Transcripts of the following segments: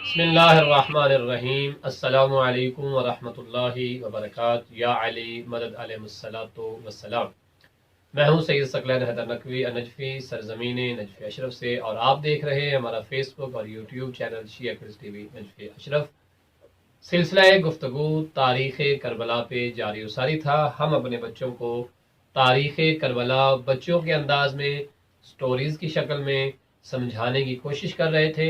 बिस्मिल्लाहिर्रहमानिर्रहीम। अस्सलामु अलैकुम वरहमतुल्लाहि वबरकातुहू। या अली मदद अलैहिस्सलातु वस्सलाम। मैं हूँ सैयद सकलैन हैदर नकवी नजफी सरजमीन नजफी अशरफ से, और आप देख रहे हैं हमारा फेसबुक और यूट्यूब चैनल शिया किड्स टीवी नजफी अशरफ। सिलसिला गुफ्तगू तारीख़ करबला पे जारी उसारी था। हम अपने बच्चों को तारीख़ करबला बच्चों के अंदाज में स्टोरीज़ की शक्ल में समझाने की कोशिश कर रहे थे,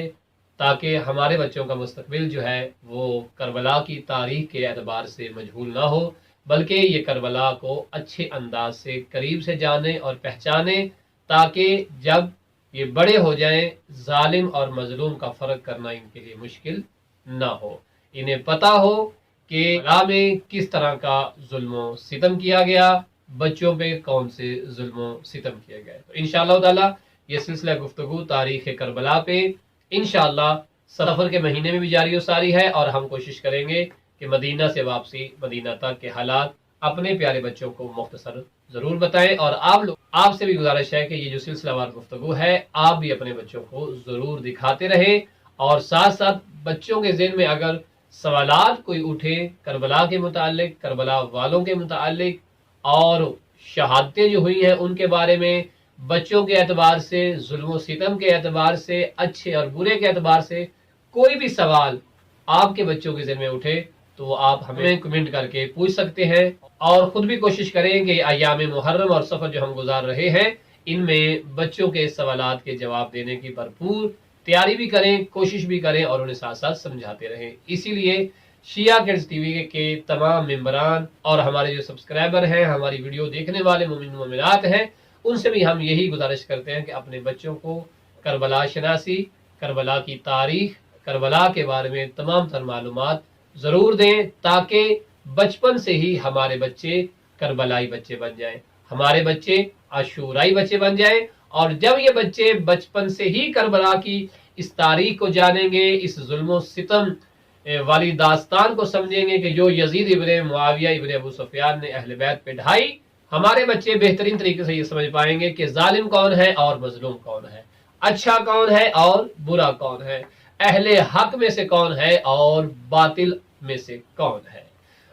ताकि हमारे बच्चों का मुस्तकबिल जो है वो करबला की तारीख़ के एतबार से मजहूल ना हो, बल्कि ये करबला को अच्छे अंदाज से करीब से जाने और पहचाने, ताकि जब ये बड़े हो जाएं जालिम और मजलूम का फ़र्क करना इनके लिए मुश्किल ना हो। इन्हें पता हो कि करबला में किस तरह का जुल्म सितम किया गया, बच्चों पे कौन से जुल्म सितम किए गए। तो इंशाअल्लाह ताला ये सिलसिला गुफ्तगू तारीख़ करबला पे इंशाअल्लाह सफ़र के महीने में भी जारी और सारी है, और हम कोशिश करेंगे कि मदीना से वापसी, मदीना तक के हालात अपने प्यारे बच्चों को मुख्तसर ज़रूर बताएं। और आपसे भी गुजारिश है कि ये जो सिलसिलावार गुफ्तगू है आप भी अपने बच्चों को ज़रूर दिखाते रहें, और साथ साथ बच्चों के ज़हन में अगर सवालात कोई उठे करबला के मुतालिक, करबला वालों के मुतालिक, और शहादतें जो हुई हैं उनके बारे में, बच्चों के एतबार से, जुल्म सितम के एतबार से, अच्छे और बुरे के एतबार से कोई भी सवाल आपके बच्चों के ज़हन में उठे तो आप हमें कमेंट करके पूछ सकते हैं। और ख़ुद भी कोशिश करें कि अय्याम मुहर्रम और सफ़र जो हम गुजार रहे हैं इनमें बच्चों के सवालात के जवाब देने की भरपूर तैयारी भी करें, कोशिश भी करें, और उन्हें साथ साथ समझाते रहें। इसीलिए शिया किड्स टीवी के तमाम मेंबरान और हमारे जो सब्सक्राइबर हैं, हमारी वीडियो देखने वाले मोमिन मोमिनात हैं, उनसे भी हम यही गुजारिश करते हैं कि अपने बच्चों को करबला शनासी, करबला की तारीख, करबला के बारे में तमाम तर मालूमात ज़रूर दें, ताकि बचपन से ही हमारे बच्चे करबलाई बच्चे बन जाएं, हमारे बच्चे आशूराई बच्चे बन जाएं। और जब ये बच्चे बचपन से ही करबला की इस तारीख को जानेंगे, इस जुल्म सितम वाली दास्तान को समझेंगे कि जो यजीद इब्न मुआविया इब्न अबू सुफियान ने अहले बैत पे ढाई, हमारे बच्चे बेहतरीन तरीके से ये समझ पाएंगे कि जालिम कौन है और मजलूम कौन है, अच्छा कौन है और बुरा कौन है, अहले हक में से कौन है और बातिल में से कौन है,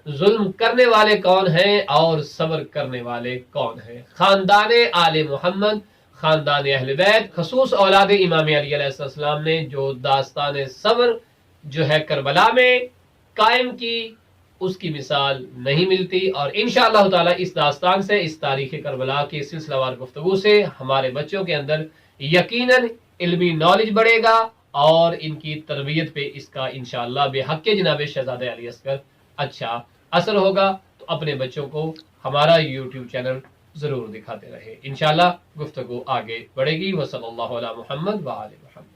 जुल्म करने वाले कौन हैं और सब्र करने वाले कौन हैं। खानदान आले मोहम्मद, खानदान अहले बैत, खसूस औलाद इमाम अली अलैहिस्सलाम ने जो दास्तान सब्र जो है करबला में कायम की, उसकी मिसाल नहीं मिलती। और इंशाअल्लाह ताला इस दास्तान से, इस तारीख़ करबला की सिलसिलावार गुफ्तगू से हमारे बच्चों के अंदर यकीनन इल्मी नॉलेज बढ़ेगा, और इनकी तरबियत पे इसका इंशाअल्लाह बेहक़ जनाब शहज़ादे अली असगर अच्छा असर होगा। तो अपने बच्चों को हमारा यूट्यूब चैनल ज़रूर दिखाते रहे। इंशाअल्लाह गुफ्तगू आगे बढ़ेगी। वसल्लल्लाहु अला मुहम्मद व आले मुहम्मद।